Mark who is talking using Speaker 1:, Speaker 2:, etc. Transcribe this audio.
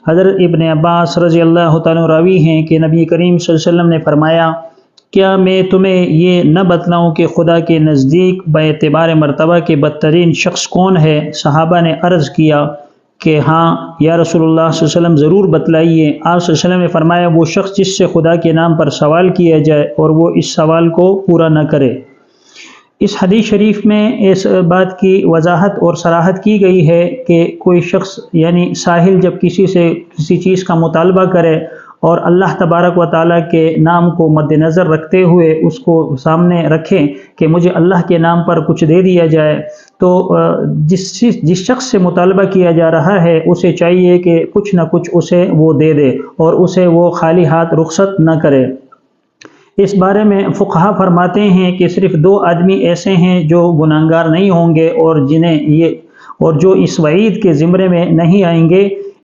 Speaker 1: حضرت ابن عباس رضی اللہ تعالیٰ راوی ہیں کہ نبی کریم صلی اللہ علیہ وسلم نے فرمایا، کیا میں تمہیں یہ نہ بتلاؤں کہ خدا کے نزدیک باعتبار مرتبہ کے بدترین شخص کون ہے؟ صحابہ نے عرض کیا کہ ہاں یا رسول اللہ صلی اللہ علیہ وسلم ضرور بتلائیے۔ آپ صلی اللہ علیہ وسلم نے فرمایا، وہ شخص جس سے خدا کے نام پر سوال کیا جائے اور وہ اس سوال کو پورا نہ کرے۔ اس حدیث شریف میں اس بات کی وضاحت اور صراحت کی گئی ہے کہ کوئی شخص یعنی سائل جب کسی سے کسی چیز کا مطالبہ کرے اور اللہ تبارک و تعالیٰ کے نام کو مد نظر رکھتے ہوئے اس کو سامنے رکھیں کہ مجھے اللہ کے نام پر کچھ دے دیا جائے، تو جس شخص سے مطالبہ کیا جا رہا ہے اسے چاہیے کہ کچھ نہ کچھ اسے وہ دے دے اور اسے وہ خالی ہاتھ رخصت نہ کرے۔ اس بارے میں فقہا فرماتے ہیں کہ صرف 2 آدمی ایسے ہیں جو گناہگار نہیں ہوں گے اور جو اس وعید کے زمرے میں نہیں آئیں گے